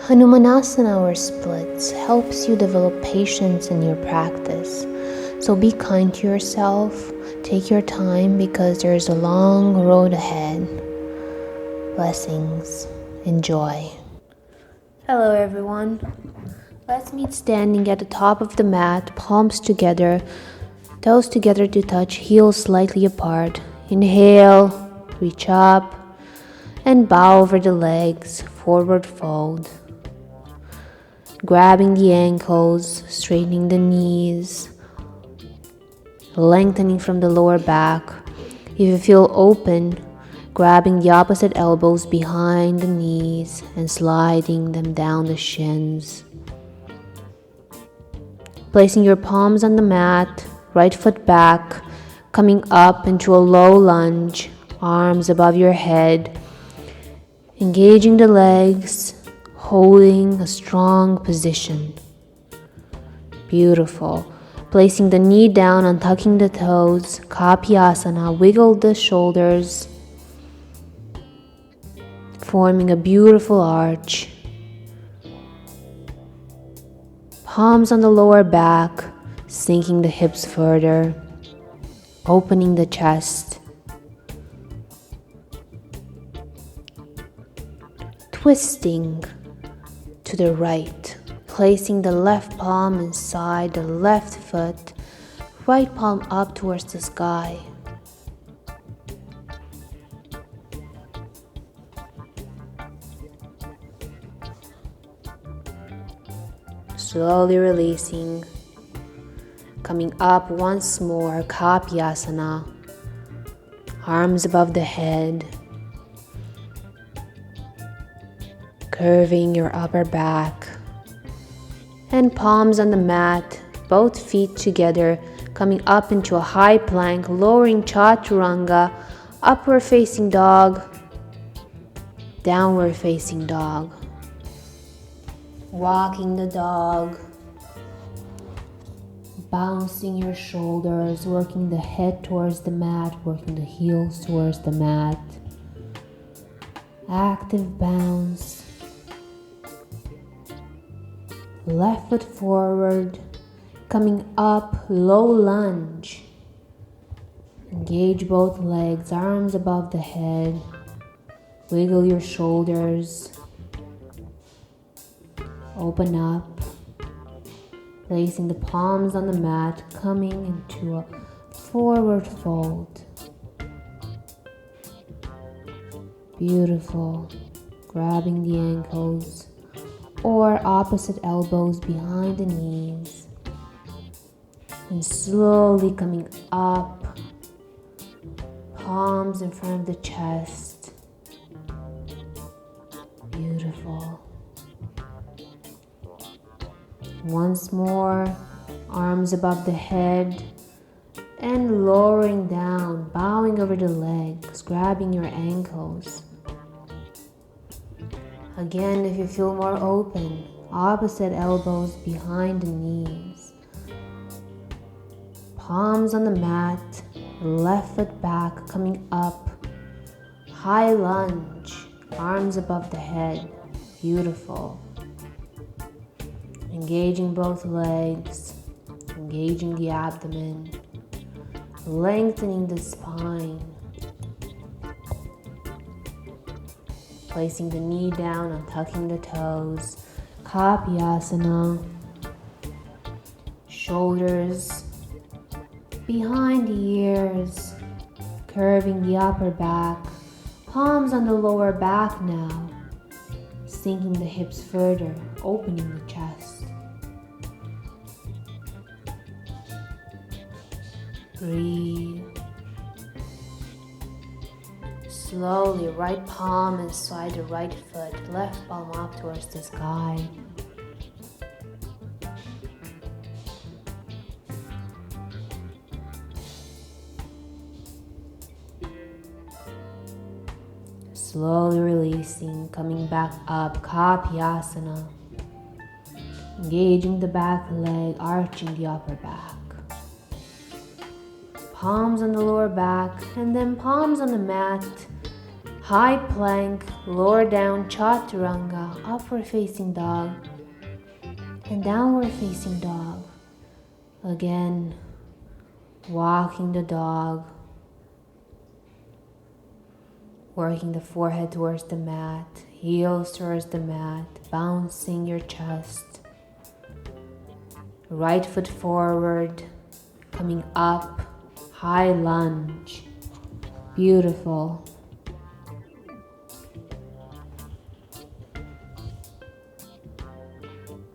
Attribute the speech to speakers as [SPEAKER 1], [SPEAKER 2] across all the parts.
[SPEAKER 1] Hanumanasana or splits helps you develop patience in your practice. So be kind to yourself, take your time because there's a long road ahead. Blessings, enjoy. Hello everyone. Let's meet standing at the top of the mat, palms together, toes together to touch, heels slightly apart. Inhale, reach up, and bow over the legs, forward fold. Grabbing the ankles, straightening the knees, lengthening from the lower back. If you feel open, grabbing the opposite elbows behind the knees and sliding them down the shins. Placing your palms on the mat, right foot back, coming up into a low lunge, arms above your head, engaging the legs, holding a strong position. Beautiful. Placing the knee down and tucking the toes, Kapyasana, wiggle the shoulders, forming a beautiful arch. Palms on the lower back, sinking the hips further, opening the chest. Twisting to the right, placing the left palm inside the left foot, right palm up towards the sky. Slowly releasing, coming up once more, Kapyasana, arms above the head, curving your upper back, and palms on the mat, both feet together, coming up into a high plank, lowering Chaturanga, upward facing dog, downward facing dog. Walking the dog, bouncing your shoulders, working the head towards the mat, working the heels towards the mat. Active bounce. Left foot forward, coming up, low lunge. Engage both legs, arms above the head. Wiggle your shoulders. Open up, placing the palms on the mat, coming into a forward fold. Beautiful. Grabbing the ankles or opposite elbows behind the knees. And slowly coming up, palms in front of the chest. Beautiful. Once more, arms above the head and lowering down, bowing over the legs, grabbing your ankles. Again, if you feel more open, opposite elbows behind the knees. Palms on the mat, left foot back, coming up, high lunge, arms above the head. Beautiful. Engaging both legs, engaging the abdomen, lengthening the spine, placing the knee down and tucking the toes, Kapyasana, shoulders behind the ears, curving the upper back, palms on the lower back now, sinking the hips further, opening the chest. Breathe. Slowly, right palm inside the right foot, left palm up towards the sky. Slowly releasing, coming back up, Kapyasana. Engaging the back leg, arching the upper back. Palms on the lower back, and then palms on the mat, High plank, lower down chaturanga, upward facing dog, and downward facing dog. Again, walking the dog, working the forehead towards the mat, heels towards the mat, bouncing your chest. Right foot forward, coming up, high lunge. Beautiful.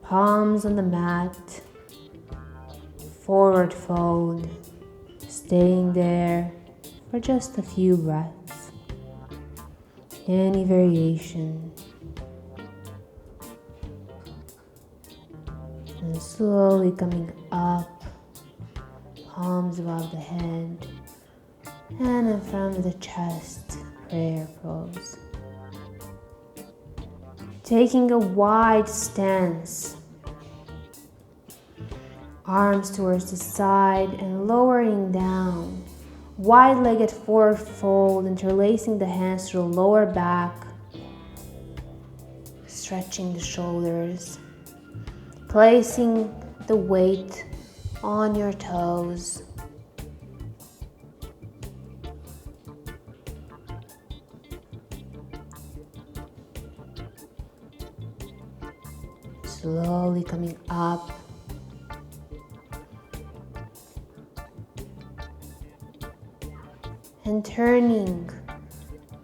[SPEAKER 1] Palms on the mat, forward fold, staying there for just a few breaths. Any variation. And slowly coming up, palms above the head, and in front of the chest, prayer pose. Taking a wide stance, arms towards the side and lowering down. Wide-legged forward fold, interlacing the hands to the lower back, stretching the shoulders, placing the weight on your toes. Slowly coming up. And turning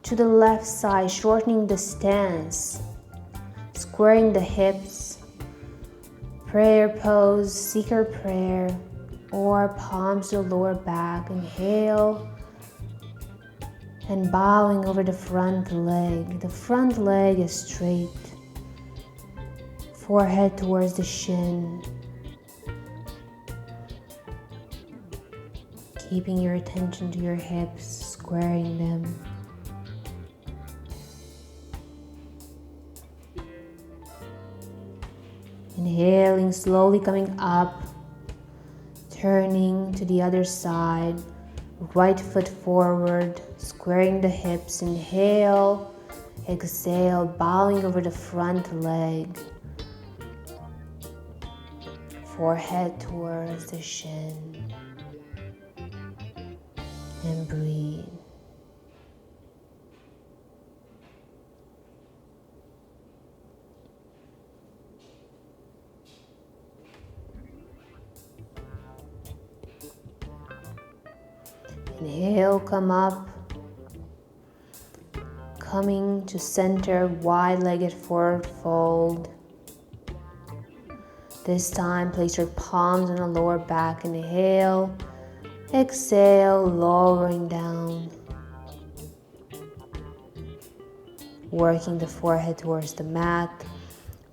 [SPEAKER 1] to the left side, shortening the stance, squaring the hips, prayer pose, seeker prayer, or palms to the lower back. Inhale, and bowing over the front leg. The front leg is straight, forehead towards the shin. Keeping your attention to your hips, squaring them. Inhaling, slowly coming up, turning to the other side, right foot forward, squaring the hips. Inhale, exhale, bowing over the front leg, forehead towards the shin. And breathe. Inhale, come up, coming to center, wide-legged forward fold. This time, place your palms on the lower back. Inhale. Exhale, lowering down, working the forehead towards the mat,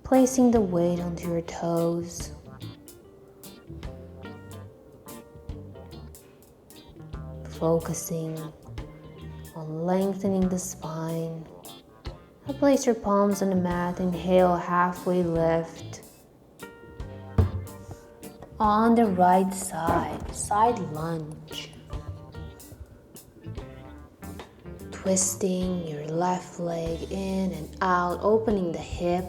[SPEAKER 1] placing the weight onto your toes. Focusing on lengthening the spine. Now place your palms on the mat. Inhale, halfway lift. On the right side, side lunge. Twisting your left leg in and out, opening the hip,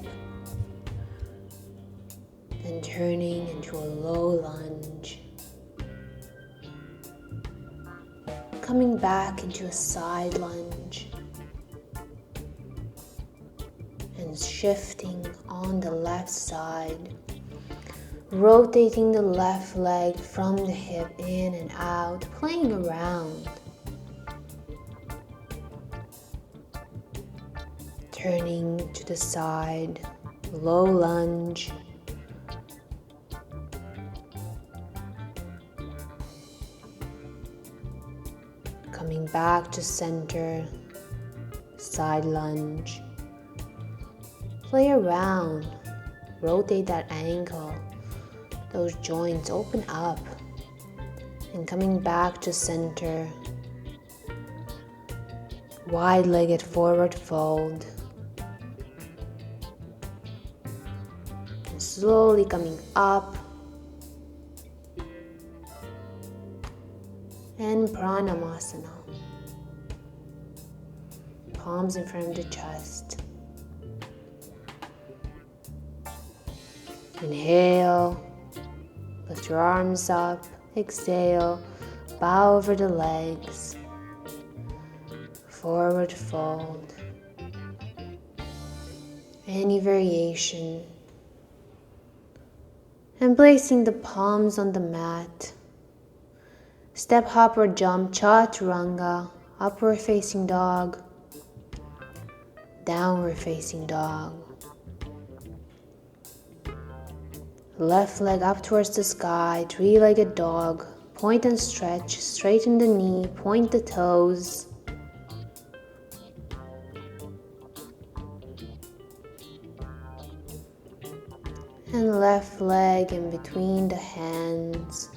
[SPEAKER 1] then turning into a low lunge. Coming back into a side lunge and shifting on the left side. Rotating the left leg from the hip in and out, playing around. Turning to the side, low lunge. Coming back to center, side lunge. Play around, rotate that ankle. Those joints open up, and coming back to center, wide-legged forward fold, and slowly coming up, and Pranamasana. palms in front of the chest. Inhale, lift your arms up. Exhale, bow over the legs. Forward fold. Any variation. And placing the palms on the mat. Step, hop or jump, chaturanga, upward facing dog, downward facing dog. Left leg up towards the sky, three-legged dog. Point and stretch, straighten the knee, point the toes. And left leg in between the hands.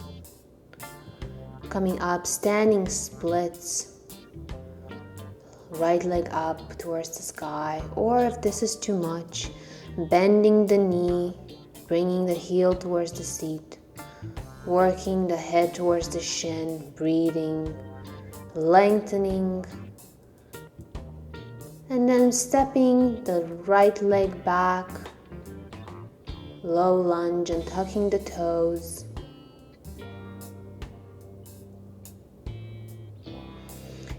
[SPEAKER 1] Coming up, standing splits. Right leg up towards the sky. Or if this is too much, bending the knee, bringing the heel towards the seat. Working the head towards the shin, breathing, lengthening. And then stepping the right leg back. Low lunge and tucking the toes.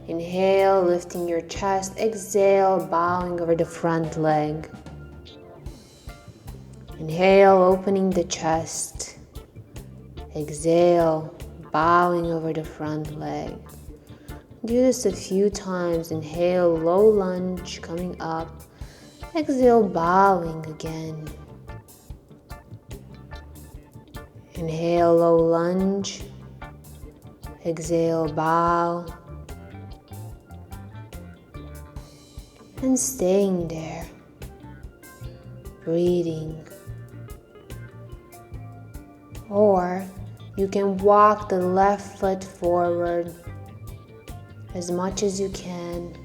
[SPEAKER 1] Inhale, lifting your chest. Exhale, bowing over the front leg. Inhale, opening the chest. Exhale, bowing over the front leg. Do this a few times. Inhale, low lunge, coming up. Exhale, bowing again. Inhale, low lunge. Exhale, bow. And staying there, breathing. Or you can walk the left foot forward as much as you can,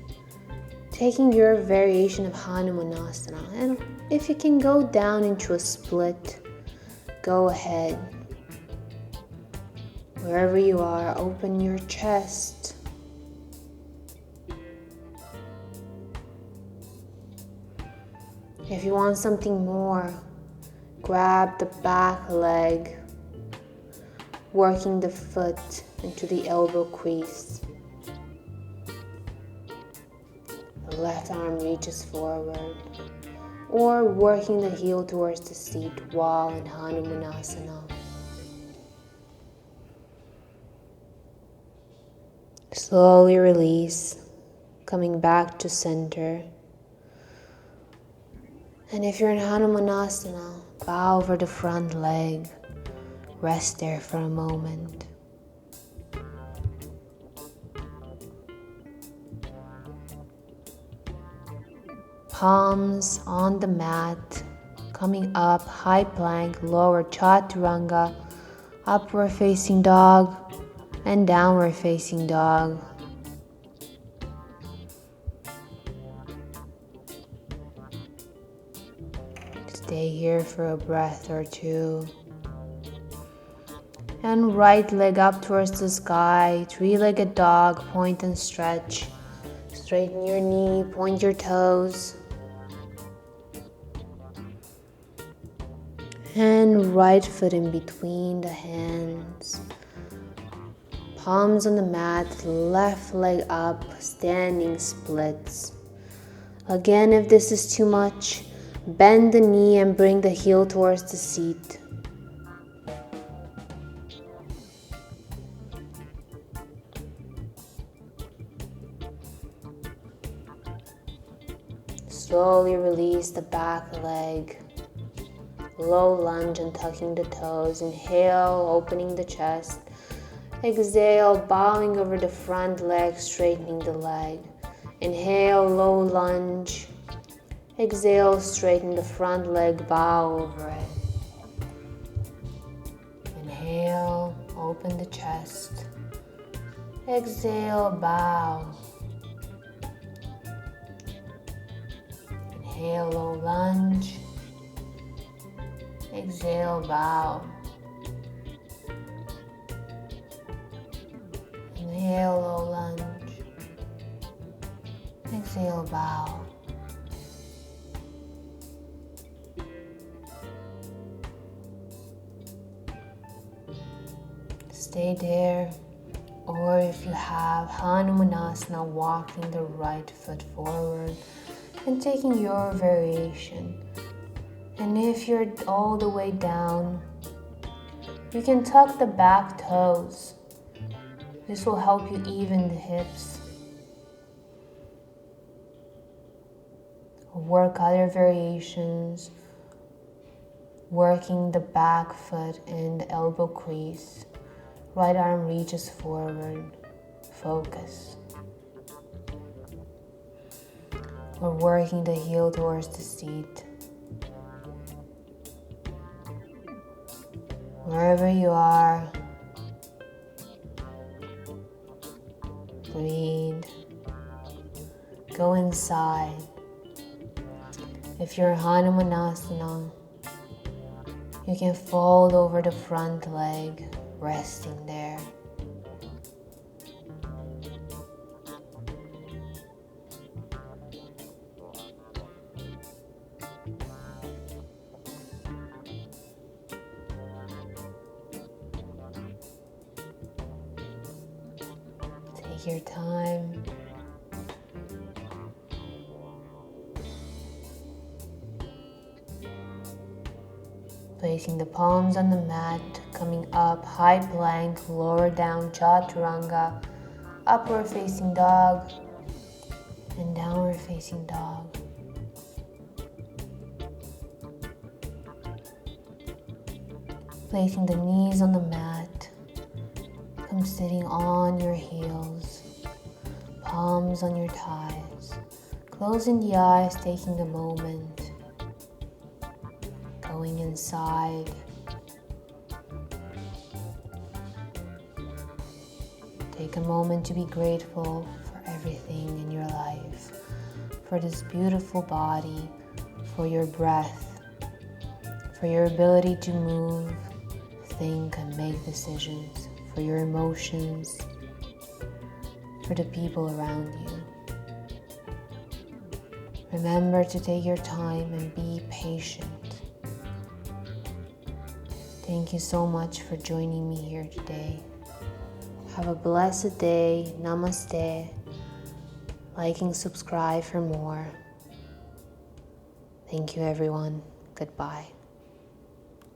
[SPEAKER 1] taking your variation of Hanumanasana. And if you can go down into a split, go ahead. Wherever you are, open your chest. If you want something more, grab the back leg, working the foot into the elbow crease. The left arm reaches forward, or working the heel towards the seat while in Hanumanasana. Slowly release, coming back to center. And if you're in Hanumanasana, bow over the front leg. Rest there for a moment. Palms on the mat, coming up, high plank, lower chaturanga, upward facing dog, and downward facing dog. Stay here for a breath or two. And right leg up towards the sky, three-legged dog, point and stretch. Straighten your knee, point your toes. And right foot in between the hands. Palms on the mat, left leg up, standing splits. Again, if this is too much, bend the knee and bring the heel towards the seat. Slowly release the back leg. Low lunge and tucking the toes. Inhale, opening the chest. Exhale, bowing over the front leg, straightening the leg. Inhale, low lunge. Exhale, straighten the front leg, bow over it. Inhale, open the chest. Exhale, bow. Inhale, low lunge. Exhale, bow. Inhale, low lunge. Exhale, bow. Stay there, or if you have Hanumanasana, walking the right foot forward and taking your variation. And if you're all the way down, you can tuck the back toes. This will help you even the hips. Work other variations, working the back foot and the elbow crease. Right arm reaches forward. Focus. We're working the heel towards the seat. Wherever you are, breathe. Go inside. If you're Hanumanasana, you can fold over the front leg, resting there. Take your time. Placing the palms on the mat, coming up, high plank, lower down, chaturanga, upward facing dog, and downward facing dog. Placing the knees on the mat, come sitting on your heels, palms on your thighs, closing the eyes, taking a moment. Going inside. Take a moment to be grateful for everything in your life, for this beautiful body, for your breath, for your ability to move, think, and make decisions, for your emotions, for the people around you. Remember to take your time and be patient. Thank you so much for joining me here today. Have a blessed day. Namaste. Like and subscribe for more. Thank you, everyone. Goodbye.